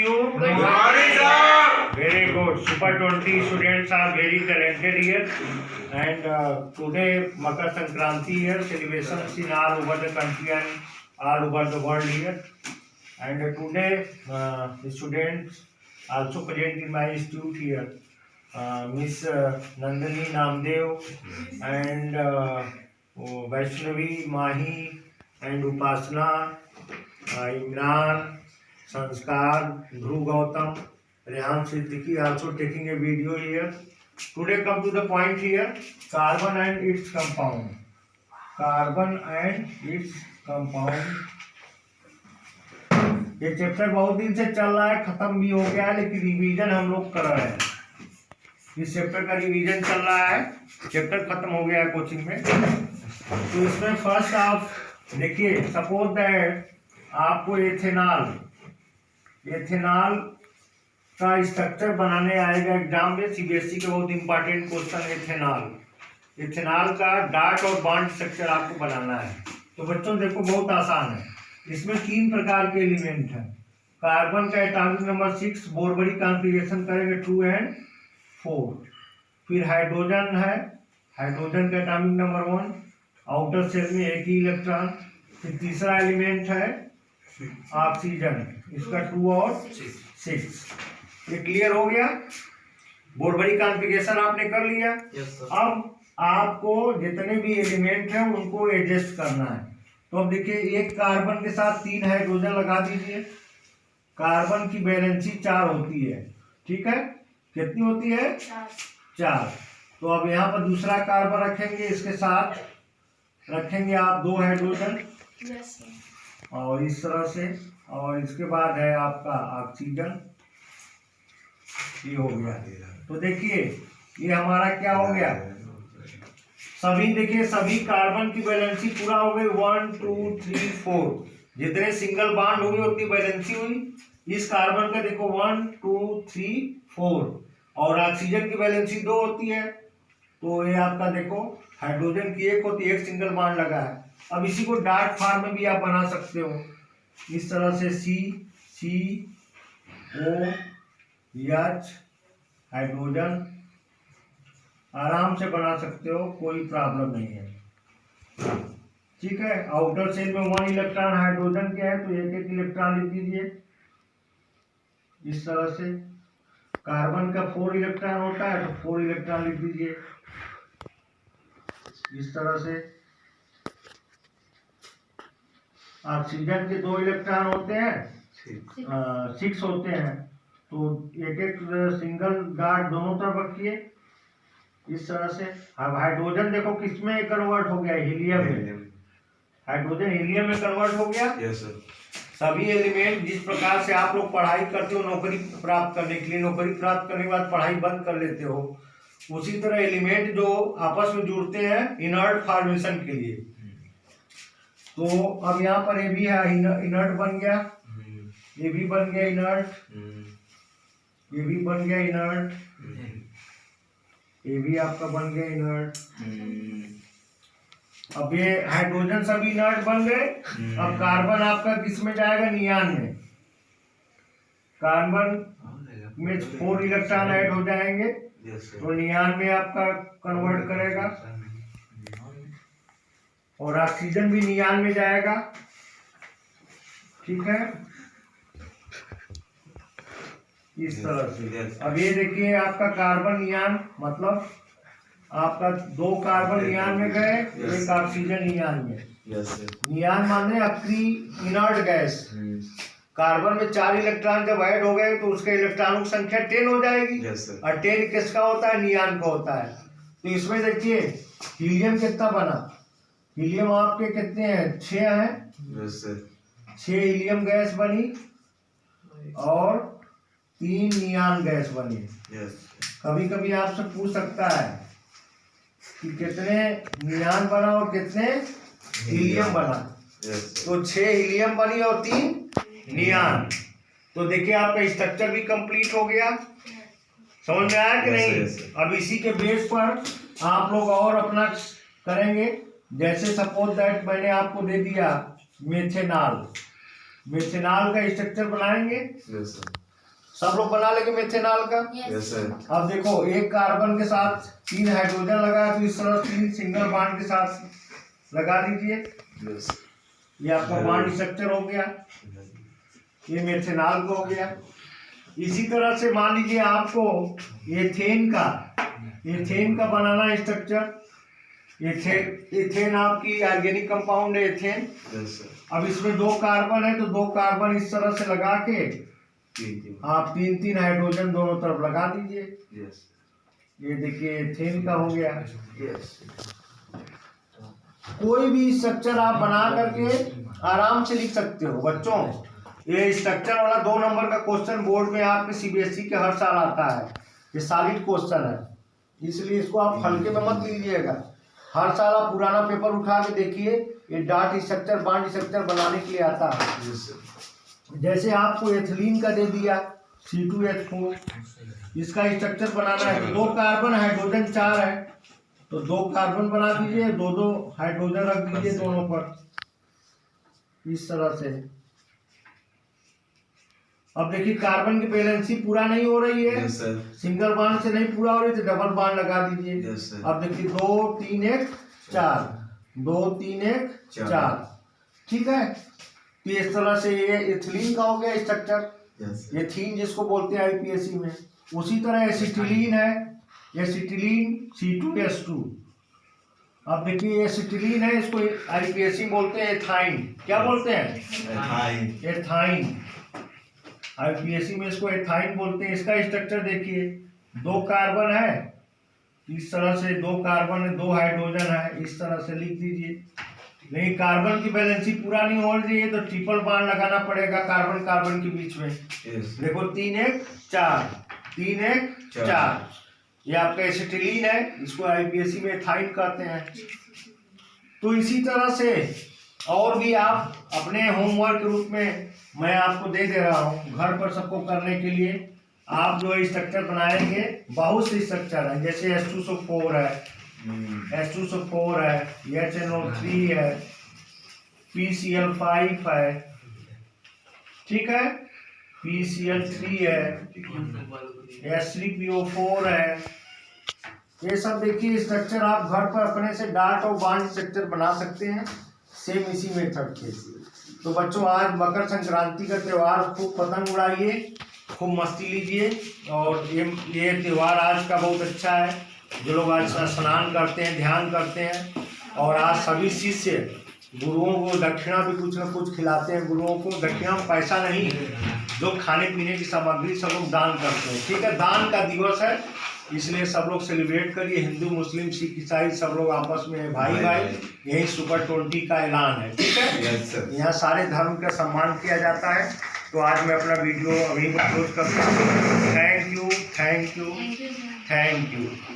you? Good morning, sir. Very good. Super 20 students are very talented here. And today Makar Sankranti here, celebrations in all over the country and all over the world here. And today the students also present in my institute here. Miss Nandini Namdev and Vaishnavi Mahi and Upasana, Imran, Sanskar, Dhruv Gautam, Rehan Siddiqui also taking a video here. Today come to the point here, carbon and its compound. Carbon and its compound. ये chapter बहुत दिन से चल रहा है, खत्म भी हो गया है, लेकिन रिवीजन हम लोग कर रहे हैं। इस चैप्टर का रिवीजन चल रहा है, चैप्टर खत्म हो गया है कोचिंग में। तो इसमें फर्स्ट आप देखिए, सपोज दैट आपको एथेनॉल का स्ट्रक्चर बनाने आएगा एग्जाम में, सीबीएसई के बहुत इंपॉर्टेंट क्वेश्चन। एथेनॉल का डार्ट और बॉन्ड स्ट्रक्चर आपको बनाना है। तो बच्चों देखो, बहुत आसान है। इसमें 3 प्रकार के एलिमेंट हैं। कार्बन का एटॉमिक नंबर 6, बोरबरी कॉन्फ़िगरेशन करेंगे 2 और 4। फिर हाइड्रोजन है, हाइड्रोजन का एटॉमिक नंबर 1, आउटर शेल में एक ही इलेक्ट्रॉन। फिर तीसरा एलिमेंट है ऑक्सीजन, इसका 2 और 6। ये क्लियर हो गया? बोरबरी कॉन्फ़िगरेशन आपने कर लिया। अब आपको जितने भी एलिमेंट हैं उनको एडजस्ट करना है। तो अब देखिए, एक कार्बन के साथ 3 हाइड्रोजन लगा दीजिए। कार्बन की वैलेंसी 4 होती है, ठीक है? कितनी होती है? 4। तो अब यहाँ पर दूसरा कार्बन रखेंगे, इसके साथ रखेंगे आप 2 हाइड्रोजन और इस तरह से, और इसके बाद है आपका ऑक्सीजन। ये हो गया। तो देखिए, ये हमारा क्या हो गया? सभी देखिए, सभी कार्बन की वैलेंसी पूरा हो गई। 1 2 3 4 जितने सिंगल बॉन्ड हुए उतनी वैलेंसी हुई। इस कार्बन का देखो 1 2 3 4, और ऑक्सीजन की वैलेंसी 2 होती है। तो ये आपका देखो, हाइड्रोजन की 1 होती है, 1 सिंगल बॉन्ड लगा है। अब इसी को डार्ट फॉर्म में भी आप बना सकते हो, इस तरह से COH हाइड्रोजन आराम से बना सकते हो, कोई प्रॉब्लम नहीं है, ठीक है। आउटर शेल में 1 इलेक्ट्रॉन हाइड्रोजन के है, तो 1 इलेक्ट्रॉन लिख दीजिए इस तरह से। कार्बन का 4 इलेक्ट्रॉन होता है, तो 4 इलेक्ट्रॉन लिख दीजिए इस तरह से। ऑक्सीजन के 2 इलेक्ट्रॉन होते हैं, 6 होते हैं, तो एक सिंगल डार्ट दोनों तरफ रखिए इस तरह से। अब हाइड्रोजन देखो किसमें कन्वर्ट हो गया? हीलियम में। हाइड्रोजन हीलियम में कन्वर्ट हो गया। Yes sir. सभी एलिमेंट जिस प्रकार से आप लोग पढ़ाई करते हो नौकरी प्राप्त करने के लिए, नौकरी प्राप्त करने के बाद पढ़ाई बंद कर लेते हो, उसी तरह एलिमेंट जो आपस में जुड़ते हैं इनर्ट फॉर्मेशन के लिए। तो अब यहाँ पर ये भी है, इनर्ट बन गया, ये भी बन गया इनर्ट, ये भी बन गया इनर्ट, ये भी आपका बन गया इनर्ट। अब ये हाइड्रोजन सभी इनर्ट बन गए। अब कार्बन आपका किस में जाएगा? नियान में। कार्बन में 4 इलेक्ट्रॉन ऐड हो जाएंगे, तो नियान में आपका कन्वर्ट करेगा, और ऑक्सीजन भी नियान में जाएगा, ठीक है, इस तरह से। अब ये देखिए, आपका कार्बन नियान, मतलब आपका 2 कार्बन नियान में गए, 1 ऑक्सीजन नियान में। नियान माने आपकी इनर्ट गैस। कार्बन में 4 इलेक्ट्रॉन जब ऐड हो गए, तो उसके इलेक्ट्रॉनों की संख्या 10 हो जाएगी। और 10 किसका होता है? नियान का होता है। तो इसमें देखिए, हीलियम कितना बना? हीलियम आपके कितने हैं? 6 हैं। 6 हीलियम गैस बनी और 3 नियान गैस बनी। कभी कभी आपसे पूछ सकता है कि कितने नियान बना और कितने हीलियम बना। तो 6 हीलियम बनी और 3 नियान। तो देखिए, आपका स्ट्रक्चर भी कंप्लीट हो गया। समझ में आया कि नहीं? अब इसी के बेस पर आप लोग और अपना करेंगे। जैसे सपोज दैट मैंने आपको दे दिया मेथेनॉल, मेथेनॉल का स्ट्रक्चर बनाएंगे। सब लोग बना लेंगे मेथेनॉल का। Yes sir. अब देखो एक कार्बन के साथ 3 हाइड्रोजन लगा है, तो इस तरह 3 सिंगल बॉन्ड के साथ लगा दीजिए। यस। ये आपका बॉन्ड स्ट्रक्चर हो गया, ये मेथेनॉल का हो गया। इसी तरह से मान लीजिए आपको एथेन का बनाना स्ट्रक्चर। एथेन आपकी ऑर्गेनिक कंपाउंड है एथेन। Yes sir. अब इसमें 2 कार्बन है, तो 2 कार्बन इस तरह से लगा के आप 3 हाइड्रोजन दोनों तरफ लगा दीजिए। यस। ये देखिए एथेन का हो गया। यस। कोई भी स्ट्रक्चर आप बना करके आराम से लिख सकते हो बच्चों। ये स्ट्रक्चर वाला 2 नंबर का क्वेश्चन बोर्ड में आपके सीबीएसई के हर साल आता है। ये सॉलिड क्वेश्चन है, इसलिए इसको आप हल्के में मत लीजिएगा। हर साल आप पुराना पेपर उठा के देखिए, ये डॉट स्ट्रक्चर बॉन्ड स्ट्रक्चर बनाने के लिए आता है। Yes sir. जैसे आपको एथिलीन का दे दिया C2H4, इसका स्ट्रक्चर बनाना है। 2 कार्बन हाइड्रोजन 4 है, तो 2 कार्बन बना दीजिए, 2 हाइड्रोजन रख दीजिए दोनों पर इस तरह से। अब देखिए कार्बन की बैलेंसी पूरा नहीं हो रही है। Yes sir. सिंगल बॉन्ड से नहीं पूरा हो रही, तो डबल बॉन्ड लगा दीजिए। Yes sir. अब देखिए 2 3 1 4, 2 3 1 4, ठीक है। तो इस तरह से ये एथिलीन का हो गया स्ट्रक्चर। यस। एथीन जिसको बोलते हैं आईपीएससी में। उसी तरह एसिटिलीन है, एसिटिलीन C2H2। अब देखिए एसिटिलीन है, इसको आईपीएससी बोलते हैं एथाइन। क्या बोलते हैं? एथाइन। आईपीएससी में इसको एथाइन बोलते हैं। इसका स्ट्रक्चर देखिए, 2 कार्बन है, इस तरह से 2 कार्बन है, 2 हाइड्रोजन है, इस तरह से लिख दीजिए। लेकिन कार्बन की बैलेंसी पूरा नहीं हो रही है, तो ट्रिपल बॉन्ड लगाना पड़ेगा कार्बन कार्बन के बीच में। देखो 3 1 4, 3 1 4, ये आपका एसिटिलीन है, इसको आईपीएससी में एथाइन कहते हैं। तो इसी तरह से और भी आप अपने होमवर्क के रूप में मैं आपको दे रहा हूँ घर पर सबको करने के लिए। आप जो स्ट्रक्चर बनाएंगे, बहुत से स्ट्रक्चर है, जैसे H2SO4 है, H2SO4 है, HNO3 है, PCl5 है, ठीक है, PCl3 है, H3PO4 है। ये सब देखिए स्ट्रक्चर आप घर पर अपने से डॉट और बॉन्ड स्ट्रक्चर बना सकते हैं, सेम इसी मेथड के। तो बच्चों आज मकर संक्रांति का त्यौहार, खूब पतंग उड़ाइए, खूब मस्ती लीजिए। और ये त्यौहार आज का बहुत अच्छा है। जो लोग आज स्नान करते हैं, ध्यान करते हैं, और आज सभी शिष्य गुरुओं को दक्षिणा भी कुछ न कुछ खिलाते हैं। गुरुओं को दक्षिणा पैसा नहीं, जो खाने पीने की सामग्री सब लोग दान करते हैं, ठीक है। दान का दिवस है, इसलिए सब लोग सेलिब्रेट करिए। हिंदू मुस्लिम सिख ईसाई सब लोग आपस में भाई भाई, यही सुपर 20 का ऐलान है, ठीक है। यहाँ सारे धर्म का सम्मान किया जाता है। तो आज मैं अपना वीडियो अभी क्लोज करता हूँ। Thank you, thank you, thank you.